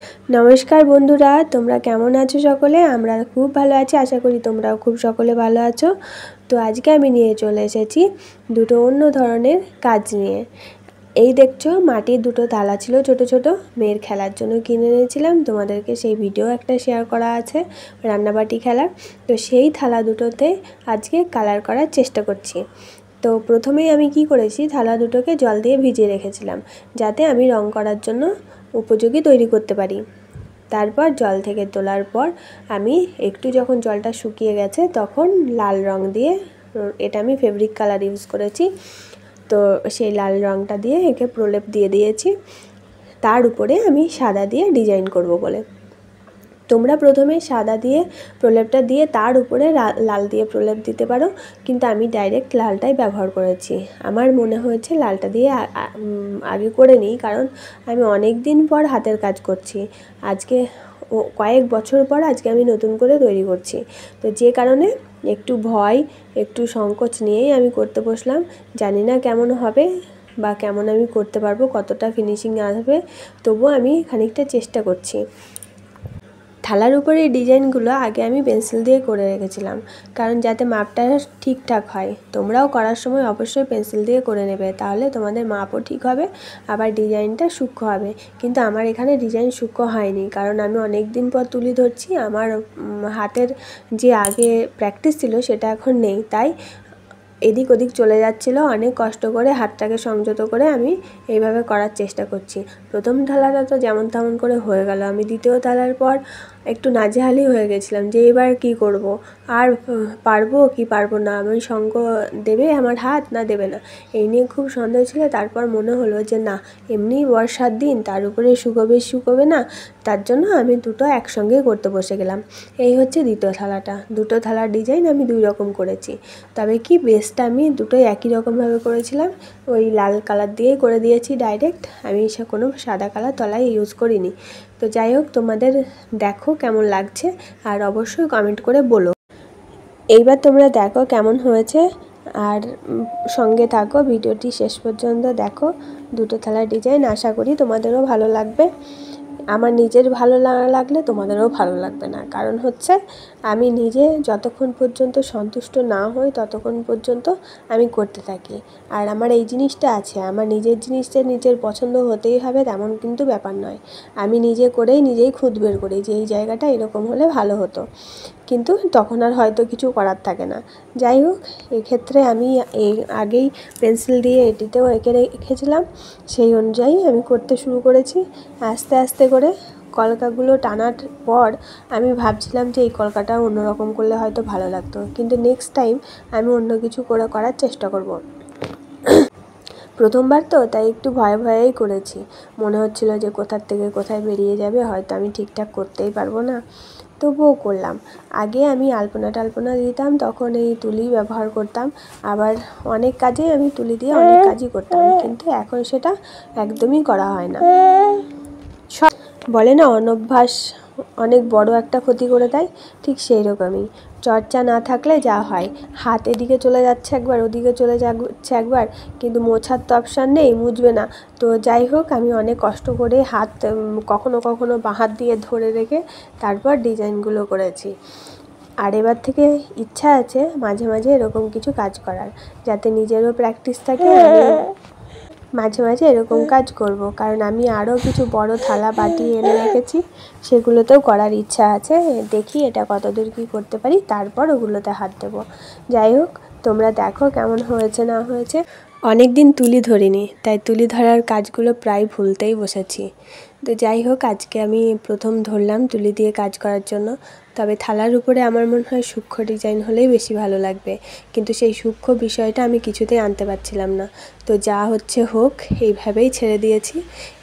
नमस्कार बंधुरा तोमरा केमन आछो सकले आमरा खूब भालो आछि आशा करी तोमराओ खूब सकले भालो आछो। तो आज के आमि निये चले एसेछि दुटो अन्य धरनेर काज निये। এই দেখছো মাটির দুটো থালা ছিল ছোট ছোট মেয়ের খেলার জন্য কিনে এনেছিলাম, তোমাদেরকে সেই ভিডিও একটা শেয়ার করা আছে রান্নাবাটি খেলার। তো সেই থালা দুটোতে আজকে কালার করার চেষ্টা করছি। তো প্রথমেই আমি কি করেছি, থালা দুটোকে জল দিয়ে ভিজিয়ে রেখেছিলাম যাতে আমি রং করার জন্য উপযোগী তৈরি করতে পারি। তারপর জল থেকে তোলার পর আমি একটু যখন জলটা শুকিয়ে গেছে তখন লাল রং দিয়ে, এটা আমি ফেব্রিক কালার ইউজ করেছি, তো সেই লাল রংটা দিয়ে একে প্রলেপ দিয়ে দিয়েছি। তার উপরে আমি সাদা দিয়ে ডিজাইন করব বলে। তোমরা প্রথমে সাদা দিয়ে প্রলেপটা দিয়ে তার উপরে লাল দিয়ে প্রলেপ দিতে পারো, কিন্তু আমি ডাইরেক্ট লালটাই ব্যবহার করেছি। আমার মনে হয়েছে লালটা দিয়ে আগে করে নিই, কারণ আমি অনেক দিন পর হাতের কাজ করছি। আজকে কয়েক বছর পর আজকে আমি নতুন করে তৈরি করছি, তো যে কারণে একটু ভয় একটু সংকোচ নিয়েই আমি করতে বসলাম। জানি না কেমন হবে বা কেমন আমি করতে পারবো, কতটা ফিনিশিং আসবে, তবুও আমি খানিকটা চেষ্টা করছি। থালার উপরে এই ডিজাইনগুলো আগে আমি পেন্সিল দিয়ে করে রেখেছিলাম, কারণ যাতে মাপটা ঠিকঠাক হয়। তোমরাও করার সময় অবশ্যই পেন্সিল দিয়ে করে নেবে, তাহলে তোমাদের মাপও ঠিক হবে, আবার ডিজাইনটা সূক্ষ্ম হবে। কিন্তু আমার এখানে ডিজাইন সূক্ষ্ম হয়নি, কারণ আমি অনেক দিন পর তুলি ধরছি। আমার হাতের যে আগে প্র্যাকটিস ছিল সেটা এখন নেই, তাই এদিক ওদিক চলে যাচ্ছিলো। অনেক কষ্ট করে হাতটাকে সংযত করে আমি এইভাবে করার চেষ্টা করছি। প্রথম থালাটা তো যেমন তেমন করে হয়ে গেল, আমি দ্বিতীয় থালার পর একটু নাজেহালি হয়ে গেছিলাম যে এবার কি করব, আর পারবো কি পারবো না, আমি সঙ্গ দেবে আমার হাত না দেবে না, এই নিয়ে খুব সন্দেহ ছিল। তারপর মনে হলো যে না, এমনি বর্ষার দিন, তার উপরে শুকোবে না, তার জন্য আমি দুটো একসঙ্গে করতে বসে গেলাম। এই হচ্ছে দ্বিতীয় থালাটা। দুটো থালার ডিজাইন আমি দুই রকম করেছি, তবে কি বেসটা আমি দুটোই একই রকমভাবে করেছিলাম। ওই লাল কালার দিয়েই করে দিয়েছি ডাইরেক্ট, আমি কোনো সাদা কালার তলায় ইউজ করিনি। তো যাই হোক, তোমাদের দেখো কেমন লাগছে আর অবশ্যই কমেন্ট করে বলো। এইবার তোমরা দেখো কেমন হয়েছে, আর সঙ্গে থাকো, ভিডিওটি শেষ পর্যন্ত দেখো। দুটো থালার ডিজাইন আশা করি তোমাদেরও ভালো লাগবে। আমার নিজের ভালো না লাগলে তোমাদেরও ভালো লাগবে না, কারণ হচ্ছে আমি নিজে যতক্ষণ পর্যন্ত সন্তুষ্ট না হই ততক্ষণ পর্যন্ত আমি করতে থাকি। আর আমার এই জিনিসটা আছে, আমার নিজের জিনিসটা নিজের পছন্দ হতেই হবে তেমন কিন্তু ব্যাপার নয়। আমি নিজে করেই নিজেই খুঁত বের করি যে এই জায়গাটা এরকম হলে ভালো হতো, কিন্তু তখন আর হয়তো কিছু করার থাকে না। যাই হোক, এক্ষেত্রে আমি আগেই পেন্সিল দিয়ে এটিতেও এঁকে রেখেছিলাম, সেই অনুযায়ী আমি করতে শুরু করেছি। আস্তে আস্তে করে কলকাগুলো টানার পর আমি ভাবছিলাম যে এই কলকাটা অন্যরকম করলে হয়তো ভালো লাগতো, কিন্তু নেক্সট টাইম আমি অন্য কিছু করার চেষ্টা করব। প্রথমবার তো, তাই একটু ভয়ে ভয়েই করেছি। মনে হচ্ছিল যে কোথার থেকে কোথায় বেরিয়ে যাবে, হয়তো আমি ঠিকঠাক করতেই পারবো না, তবুও করলাম। আগে আমি আলপনা টালপনা দিতাম, তখন এই তুলি ব্যবহার করতাম, আবার অনেক কাজে আমি তুলি দিয়ে অনেক কাজই করতাম, কিন্তু এখন সেটা একদমই করা হয় না। বলে না, অনভ্যাস অনেক বড় একটা ক্ষতি করে দেয়, ঠিক সেই রকমই। চর্চা না থাকলে যা হয়, হাত এদিকে চলে যাচ্ছে একবার, ওদিকে চলে যাচ্ছে একবার, কিন্তু মোছার তো অপশান নেই, মুছবে না। তো যাই হোক, আমি অনেক কষ্ট করে হাত কখনো কখনো বাঁ হাত দিয়ে ধরে রেখে তারপর ডিজাইনগুলো করেছি। আর এবার থেকে ইচ্ছা আছে মাঝে মাঝে এরকম কিছু কাজ করার, যাতে নিজেরও প্র্যাকটিস থাকে। মাঝে মাঝে এরকম কাজ করব, কারণ আমি আরও কিছু বড় থালা বাটি এনে রেখেছি, সেগুলোতেও করার ইচ্ছা আছে। দেখি এটা কতদূর কী করতে পারি, তারপর ওগুলোতে হাত দেবো। যাই হোক, তোমরা দেখো কেমন হয়েছে না হয়েছে। অনেক দিন তুলি ধরিনি, তাই তুলি ধরার কাজগুলো প্রায় ভুলতেই বসেছি। তো যাই হোক, আজকে আমি প্রথম ধরলাম তুলি দিয়ে কাজ করার জন্য। তবে থালার উপরে আমার মনে হয় সূক্ষ্ম ডিজাইন হলেই বেশি ভালো লাগবে, কিন্তু সেই সূক্ষ্ম বিষয়টা আমি কিছুতেই আনতে পারছিলাম না। তো যা হচ্ছে হোক, এইভাবেই ছেড়ে দিয়েছি,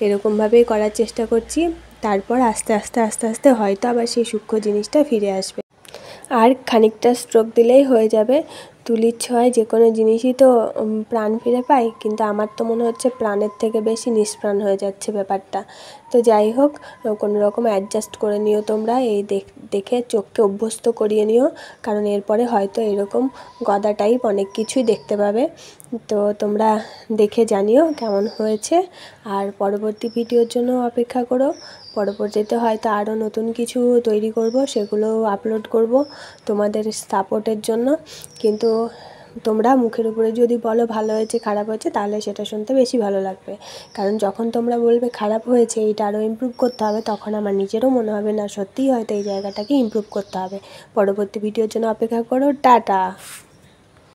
এরকমভাবেই করার চেষ্টা করছি। তারপর আস্তে আস্তে আস্তে আস্তে হয়তো আবার সেই সূক্ষ্ম জিনিসটা ফিরে আসবে। আর খানিকটা স্ট্রোক দিলেই হয়ে যাবে। তুলির ছোঁয়ায় যে কোনো জিনিসই তো প্রাণ ফিরে পায়, কিন্তু আমার তো মনে হচ্ছে প্রাণের থেকে বেশি নিষ্প্রাণ হয়ে যাচ্ছে ব্যাপারটা। তো যাই হোক, কোনো রকম অ্যাডজাস্ট করে নিও তোমরা, এই দেখে চোখকে অভ্যস্ত করিয়ে নিও, কারণ এরপরে হয়তো এরকম গদা টাইপ অনেক কিছুই দেখতে পাবে। তো তোমরা দেখে জানিও কেমন হয়েছে, আর পরবর্তী ভিডিওর জন্য অপেক্ষা করো। পরবর্তীতে হয়তো আরও নতুন কিছু তৈরি করব, সেগুলো আপলোড করব তোমাদের সাপোর্টের জন্য। কিন্তু তোমরা মুখের উপরে যদি বলো ভালো হয়েছে খারাপ হয়েছে, তাহলে সেটা শুনতে বেশি ভালো লাগবে। কারণ যখন তোমরা বলবে খারাপ হয়েছে, এইটা আরও ইমপ্রুভ করতে হবে, তখন আমার নিজেরও মনে হবে না সত্যিই হয়তো এই জায়গাটাকে ইমপ্রুভ করতে হবে। পরবর্তী ভিডিওর জন্য অপেক্ষা করো। টাটা।